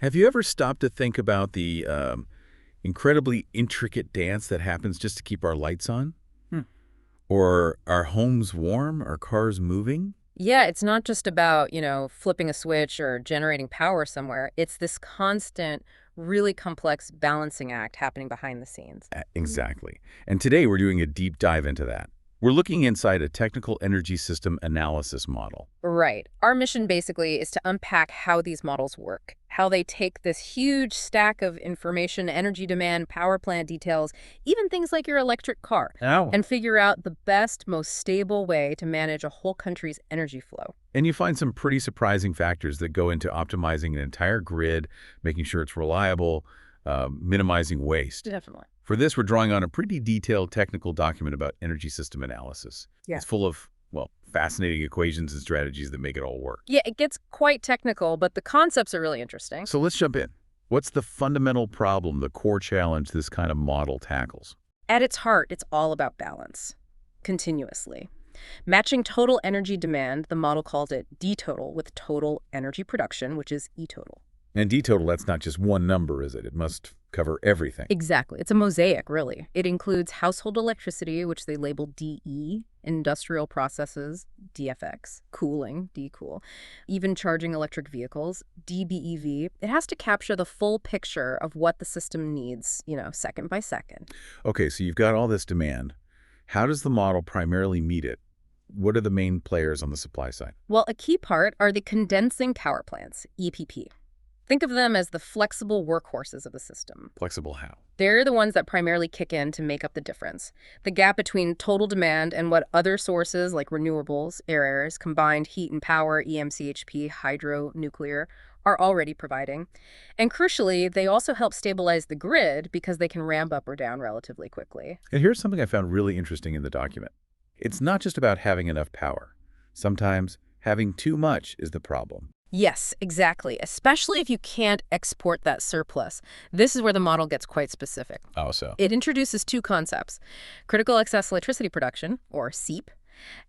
Have you ever stopped to think about the incredibly intricate dance that happens just to keep our lights on? Hmm. Or our homes warm, our cars moving? Yeah, it's not just about, flipping a switch or generating power somewhere. It's this constant, really complex balancing act happening behind the scenes. Exactly. And today we're doing a deep dive into that. We're looking inside a technical energy system analysis model. Right. Our mission basically is to unpack how these models work, how they take this huge stack of information, energy demand, power plant details, even things like your electric car, Ow. and figure out the best, most stable way to manage a whole country's energy flow. And you find some pretty surprising factors that go into optimizing an entire grid, making sure it's reliable, minimizing waste. Definitely. For this, we're drawing on a pretty detailed technical document about energy system analysis. Yeah. It's full of, well, fascinating equations and strategies that make it all work. Yeah, it gets quite technical, but the concepts are really interesting. So let's jump in. What's the fundamental problem, the core challenge this kind of model tackles? At its heart, it's all about balance, continuously. Matching total energy demand, the model calls it D-total, with total energy production, which is E-total. And D-total, that's not just one number, is it? It must cover everything. Exactly. It's a mosaic, really. It includes household electricity, which they label DE, industrial processes, DFX, cooling, D-cool, even charging electric vehicles, DBEV. It has to capture the full picture of what the system needs, second by second. Okay, so you've got all this demand. How does the model primarily meet it? What are the main players on the supply side? Well, a key part are the condensing power plants, EPP. Think of them as the flexible workhorses of the system. Flexible how? They're the ones that primarily kick in to make up the difference. The gap between total demand and what other sources like renewables, airs, combined heat and power, EMCHP, hydro, nuclear, are already providing. And crucially, they also help stabilize the grid because they can ramp up or down relatively quickly. And here's something I found really interesting in the document. It's not just about having enough power. Sometimes having too much is the problem. Yes, exactly, especially if you can't export that surplus. This is where the model gets quite specific. Oh, so? It introduces two concepts: critical excess electricity production, or CEP,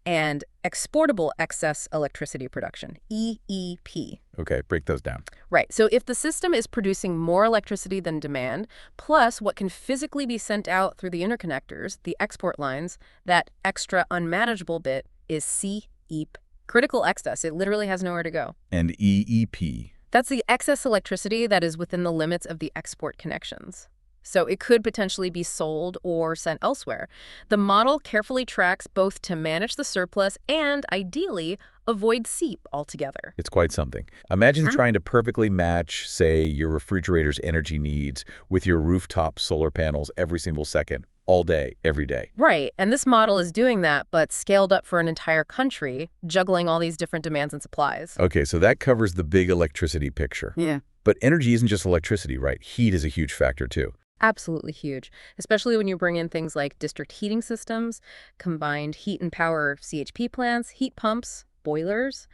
and exportable excess electricity production, EEP. Okay, break those down. Right, so if the system is producing more electricity than demand, plus what can physically be sent out through the interconnectors, the export lines, that extra unmanageable bit is CEP. Critical excess, it literally has nowhere to go. And EEP. That's the excess electricity that is within the limits of the export connections. So it could potentially be sold or sent elsewhere. The model carefully tracks both to manage the surplus and, ideally, avoid CEP altogether. It's quite something. Imagine trying to perfectly match, say, your refrigerator's energy needs with your rooftop solar panels every single second, all day, every day. Right, and this model is doing that, but scaled up for an entire country, juggling all these different demands and supplies. Okay, so that covers the big electricity picture. Yeah. But energy isn't just electricity, right? Heat is a huge factor, too. Absolutely huge, especially when you bring in things like district heating systems, combined heat and power CHP plants, heat pumps, boilers.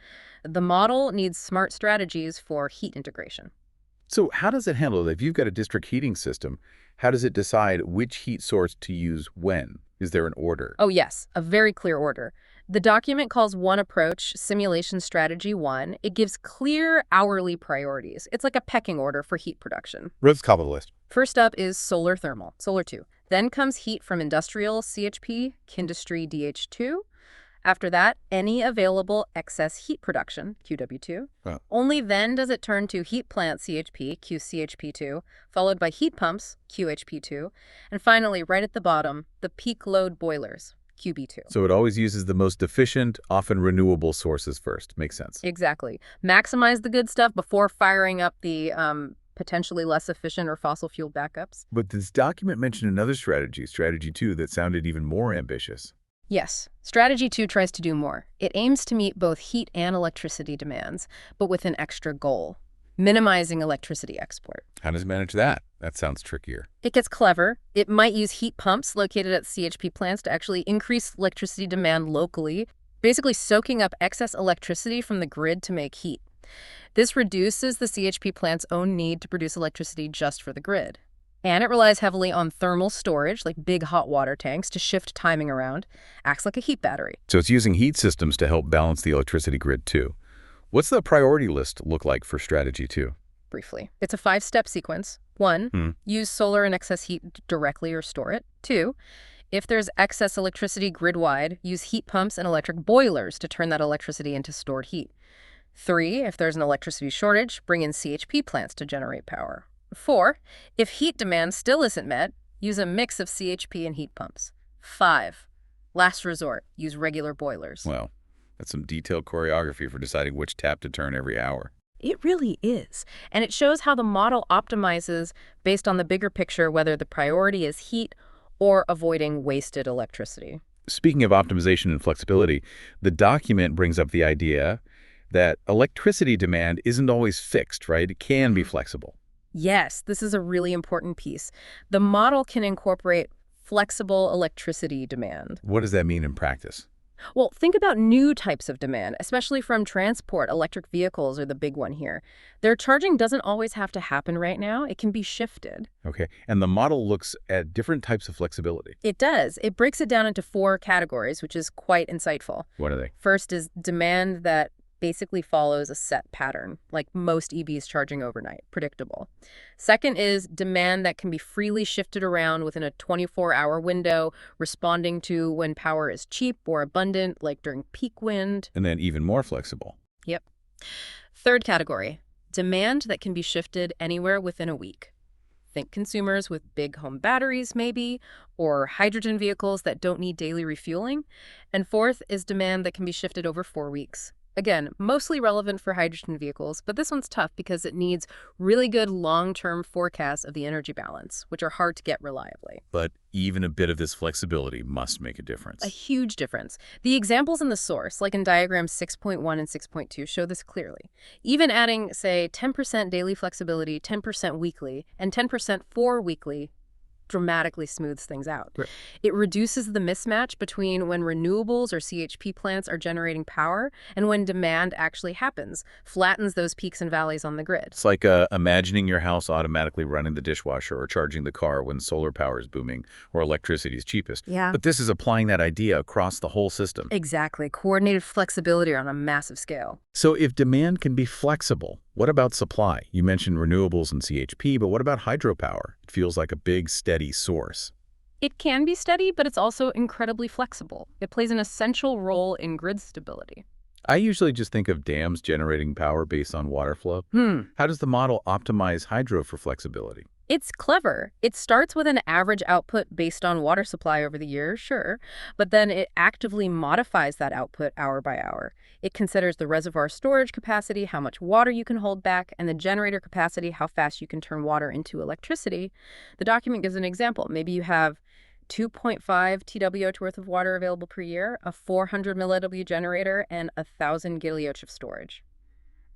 The model needs smart strategies for heat integration. So how does it handle it? If you've got a district heating system, how does it decide which heat source to use when? Is there an order? Oh yes, a very clear order. The document calls one approach Simulation Strategy 1. It gives clear hourly priorities. It's like a pecking order for heat production. What's top of the list? First up is solar thermal, Solar 2. Then comes heat from industrial CHP, Kindustry DH2. After that, any available excess heat production, QW2. Oh. Only then does it turn to heat plant CHP, QCHP2, followed by heat pumps, QHP2, and finally, right at the bottom, the peak load boilers, QB2. So it always uses the most efficient, often renewable sources first. Makes sense. Exactly. Maximize the good stuff before firing up the potentially less efficient or fossil fuel backups. But this document mentioned another strategy, Strategy 2, that sounded even more ambitious. Yes, Strategy 2 tries to do more. It aims to meet both heat and electricity demands, but with an extra goal: minimizing electricity export. How does it manage that? That sounds trickier. It gets clever. It might use heat pumps located at CHP plants to actually increase electricity demand locally, basically soaking up excess electricity from the grid to make heat. This reduces the CHP plant's own need to produce electricity just for the grid. And it relies heavily on thermal storage, like big hot water tanks, to shift timing around. Acts like a heat battery. So it's using heat systems to help balance the electricity grid, too. What's the priority list look like for Strategy 2? briefly. It's a 5-step sequence. 1, use solar and excess heat directly or store it. 2, if there's excess electricity grid-wide, use heat pumps and electric boilers to turn that electricity into stored heat. 3, if there's an electricity shortage, bring in CHP plants to generate power. 4, if heat demand still isn't met, use a mix of CHP and heat pumps. 5, last resort, use regular boilers. Well, that's some detailed choreography for deciding which tap to turn every hour. It really is. And it shows how the model optimizes based on the bigger picture, whether the priority is heat or avoiding wasted electricity. Speaking of optimization and flexibility, the document brings up the idea that electricity demand isn't always fixed, right? It can be flexible. Yes, this is a really important piece. The model can incorporate flexible electricity demand. What does that mean in practice? Well, think about new types of demand, especially from transport. Electric vehicles are the big one here. Their charging doesn't always have to happen right now. It can be shifted. Okay, and the model looks at different types of flexibility. It does. It breaks it down into 4 categories, which is quite insightful. What are they? First is demand that basically follows a set pattern, like most EVs charging overnight, predictable. Second is demand that can be freely shifted around within a 24-hour window, responding to when power is cheap or abundant, like during peak wind. And then even more flexible. Yep. Third category, demand that can be shifted anywhere within a week. Think consumers with big home batteries, maybe, or hydrogen vehicles that don't need daily refueling. And fourth is demand that can be shifted over 4 weeks. Again, mostly relevant for hydrogen vehicles, but this one's tough because it needs really good long-term forecasts of the energy balance, which are hard to get reliably. But even a bit of this flexibility must make a difference. A huge difference. The examples in the source, like in diagrams 6.1 and 6.2, show this clearly. Even adding, say, 10% daily flexibility, 10% weekly, and 10% for weekly dramatically smooths things out. Right. It reduces the mismatch between when renewables or CHP plants are generating power and when demand actually happens, flattens those peaks and valleys on the grid. It's like imagining your house automatically running the dishwasher or charging the car when solar power is booming or electricity is cheapest. Yeah. But this is applying that idea across the whole system. Exactly. Coordinated flexibility on a massive scale. So if demand can be flexible, what about supply? You mentioned renewables and CHP, but what about hydropower? It feels like a big, steady source. It can be steady, but it's also incredibly flexible. It plays an essential role in grid stability. I usually just think of dams generating power based on water flow. How does the model optimize hydro for flexibility? It's clever. It starts with an average output based on water supply over the years, sure, but then it actively modifies that output hour by hour. It considers the reservoir storage capacity, how much water you can hold back, and the generator capacity, how fast you can turn water into electricity. The document gives an example. Maybe you have 2.5 TWh worth of water available per year, a 400 milliW generator, and 1,000 GWh of storage.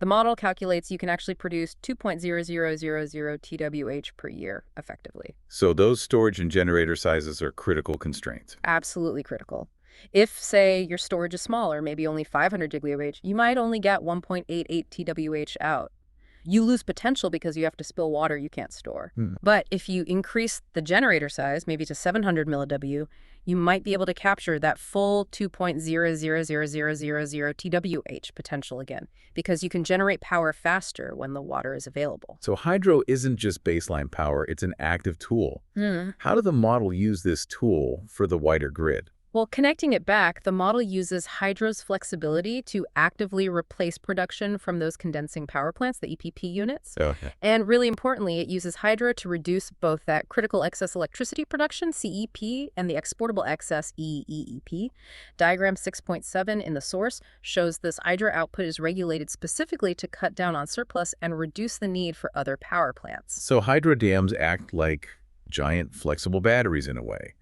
The model calculates you can actually produce 2.0000 TWh per year effectively. So those storage and generator sizes are critical constraints. Absolutely critical. If, say, your storage is smaller, maybe only 500 GWh, you might only get 1.88 TWh out. You lose potential because you have to spill water you can't store. But if you increase the generator size, maybe to 700 milliW, you might be able to capture that full 2.000000 TWh potential again, because you can generate power faster when the water is available. So hydro isn't just baseline power, it's an active tool. How did the model use this tool for the wider grid? Well, connecting it back, the model uses hydro's flexibility to actively replace production from those condensing power plants, the EPP units. Okay. And really importantly, it uses hydro to reduce both that critical excess electricity production, CEP, and the exportable excess, EEEP. Diagram 6.7 in the source shows this hydro output is regulated specifically to cut down on surplus and reduce the need for other power plants. So hydro dams act like giant flexible batteries in a way,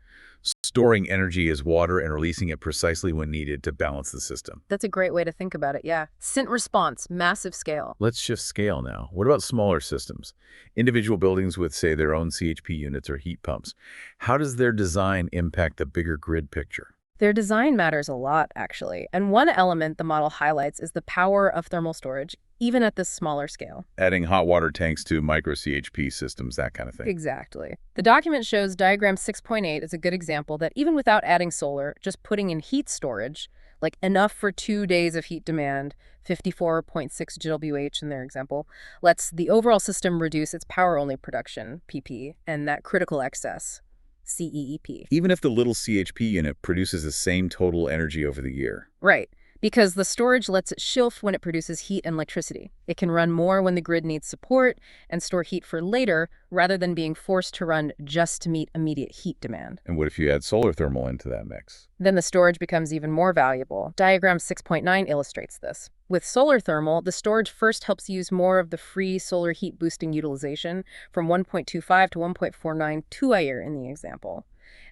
storing energy as water and releasing it precisely when needed to balance the system. That's a great way to think about it, yeah. Scint response, massive scale. Let's shift scale now. What about smaller systems? Individual buildings with, say, their own CHP units or heat pumps. How does their design impact the bigger grid picture? Their design matters a lot, actually. And one element the model highlights is the power of thermal storage, even at this smaller scale. Adding hot water tanks to micro CHP systems, that kind of thing. Exactly. The document shows diagram 6.8 is a good example that even without adding solar, just putting in heat storage, like enough for 2 days of heat demand, 54.6 GWH in their example, lets the overall system reduce its power-only production, PP, and that critical excess, CEEP. Even if the little CHP unit produces the same total energy over the year. Right, because the storage lets it shelf when it produces heat and electricity. It can run more when the grid needs support and store heat for later, rather than being forced to run just to meet immediate heat demand. And what if you add solar thermal into that mix? Then the storage becomes even more valuable. Diagram 6.9 illustrates this. With solar thermal, the storage first helps use more of the free solar heat boosting utilization from 1.25 to 1.49 a year in the example.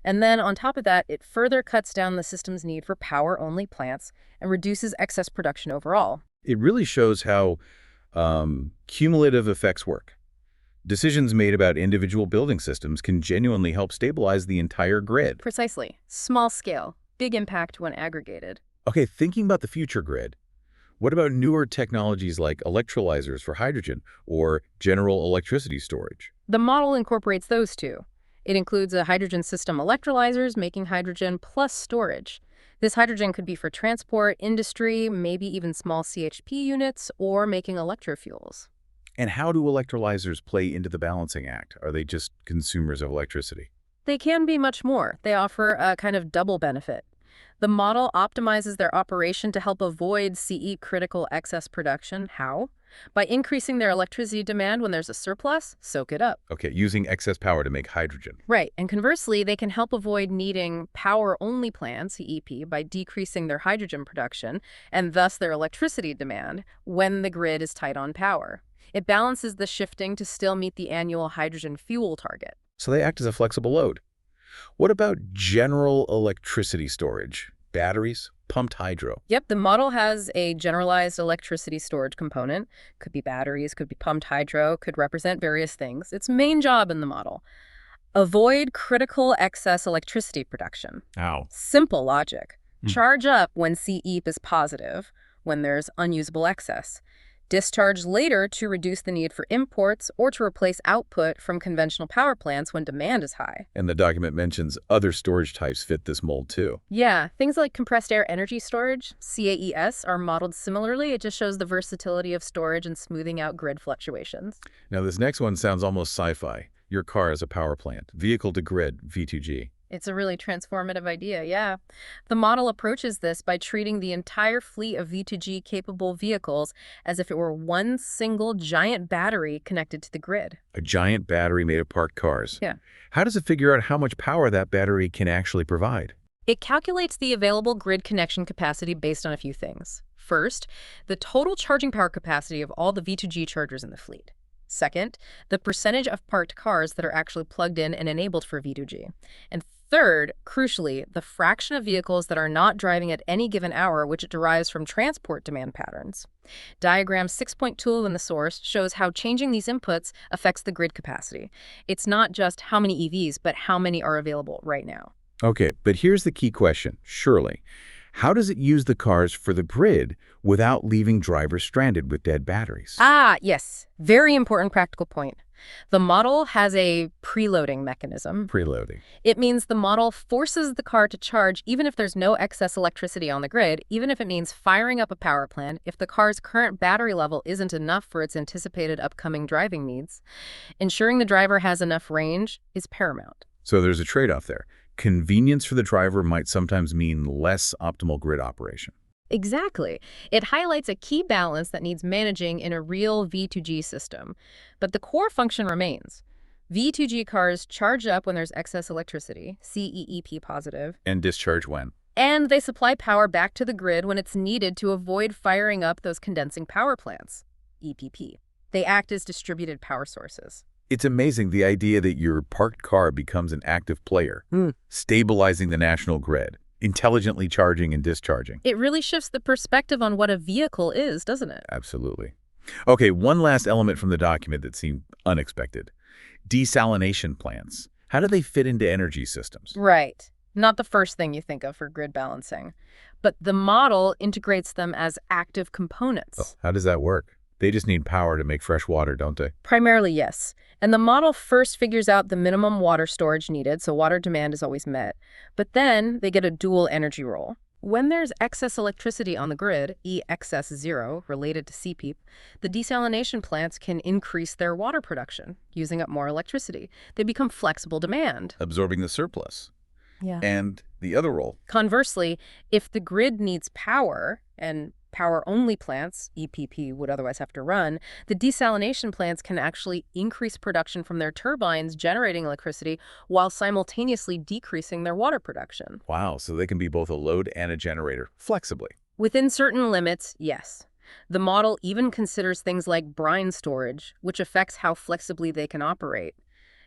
And then on top of that, it further cuts down the system's need for power-only plants and reduces excess production overall. It really shows how cumulative effects work. Decisions made about individual building systems can genuinely help stabilize the entire grid. Precisely. Small scale, big impact when aggregated. Okay, thinking about the future grid, what about newer technologies like electrolyzers for hydrogen or general electricity storage? The model incorporates those too. It includes a hydrogen system electrolyzers, making hydrogen plus storage. This hydrogen could be for transport, industry, maybe even small CHP units, or making electrofuels. And how do electrolyzers play into the balancing act? Are they just consumers of electricity? They can be much more. They offer a kind of double benefit. The model optimizes their operation to help avoid CE critical excess production. How? By increasing their electricity demand when there's a surplus, soak it up. Okay, using excess power to make hydrogen. Right, and conversely, they can help avoid needing power-only plants, CEP, by decreasing their hydrogen production and thus their electricity demand when the grid is tight on power. It balances the shifting to still meet the annual hydrogen fuel target. So they act as a flexible load. What about general electricity storage? Batteries, pumped hydro? Yep, the model has a generalized electricity storage component. Could be batteries, could be pumped hydro, could represent various things. Its main job in the model: avoid critical excess electricity production. How? Simple logic. Charge up when CEP is positive, when there's unusable excess. Discharge later to reduce the need for imports or to replace output from conventional power plants when demand is high. And the document mentions other storage types fit this mold too. Yeah, things like compressed air energy storage, CAES, are modeled similarly. It just shows the versatility of storage and smoothing out grid fluctuations. Now this next one sounds almost sci-fi. Your car is a power plant, vehicle to grid, V2G. It's a really transformative idea, yeah. The model approaches this by treating the entire fleet of V2G-capable vehicles as if it were one single giant battery connected to the grid. A giant battery made of parked cars. Yeah. How does it figure out how much power that battery can actually provide? It calculates the available grid connection capacity based on a few things. First, the total charging power capacity of all the V2G chargers in the fleet. Second, the percentage of parked cars that are actually plugged in and enabled for V2G. And third, crucially, the fraction of vehicles that are not driving at any given hour, which it derives from transport demand patterns. Diagram 6.2 in the source shows how changing these inputs affects the grid capacity. It's not just how many EVs, but how many are available right now. Okay, but here's the key question, surely. How does it use the cars for the grid without leaving drivers stranded with dead batteries? Ah, yes. Very important practical point. The model has a preloading mechanism. Preloading. It means the model forces the car to charge even if there's no excess electricity on the grid, even if it means firing up a power plant if the car's current battery level isn't enough for its anticipated upcoming driving needs. Ensuring the driver has enough range is paramount. So there's a trade-off there. Convenience for the driver might sometimes mean less optimal grid operation. Exactly. It highlights a key balance that needs managing in a real V2G system. But the core function remains. V2G cars charge up when there's excess electricity, CEEP positive, And discharge when? and they supply power back to the grid when it's needed to avoid firing up those condensing power plants, EPP. They act as distributed power sources. It's amazing the idea that your parked car becomes an active player, stabilizing the national grid, intelligently charging and discharging. It really shifts the perspective on what a vehicle is, doesn't it? Absolutely. Okay, one last element from the document that seemed unexpected. Desalination plants. How do they fit into energy systems? Right. Not the first thing you think of for grid balancing. But the model integrates them as active components. Oh, how does that work? They just need power to make fresh water, don't they? Primarily, yes. And the model first figures out the minimum water storage needed, so water demand is always met. But then they get a dual energy role. When there's excess electricity on the grid, E excess zero, related to CPEEP, the desalination plants can increase their water production, using up more electricity. They become flexible demand. Absorbing the surplus. Yeah. And the other role. Conversely, if the grid needs power, and power-only plants, EPP, would otherwise have to run, the desalination plants can actually increase production from their turbines generating electricity while simultaneously decreasing their water production. Wow, so they can be both a load and a generator, flexibly. Within certain limits, yes. The model even considers things like brine storage, which affects how flexibly they can operate.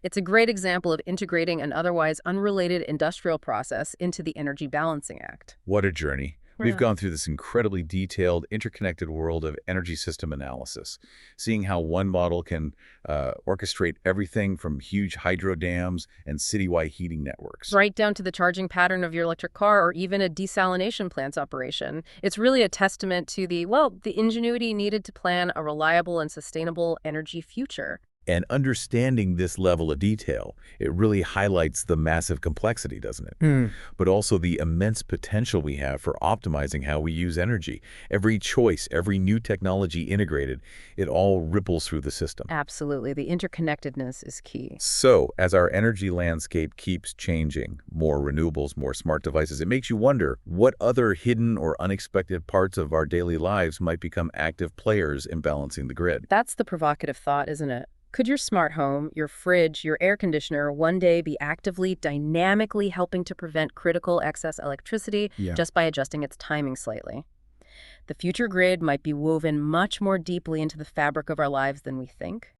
It's a great example of integrating an otherwise unrelated industrial process into the Energy Balancing Act. What a journey. We've Yeah. gone through this incredibly detailed, interconnected world of energy system analysis, seeing how one model can orchestrate everything from huge hydro dams and citywide heating networks. Right down to the charging pattern of your electric car or even a desalination plant's operation. It's really a testament to the ingenuity needed to plan a reliable and sustainable energy future. And understanding this level of detail, it really highlights the massive complexity, doesn't it? But also the immense potential we have for optimizing how we use energy. Every choice, every new technology integrated, it all ripples through the system. Absolutely. The interconnectedness is key. So, as our energy landscape keeps changing, more renewables, more smart devices, it makes you wonder what other hidden or unexpected parts of our daily lives might become active players in balancing the grid. That's the provocative thought, isn't it? Could your smart home, your fridge, your air conditioner one day be actively, dynamically helping to prevent critical excess electricity just by adjusting its timing slightly? The future grid might be woven much more deeply into the fabric of our lives than we think.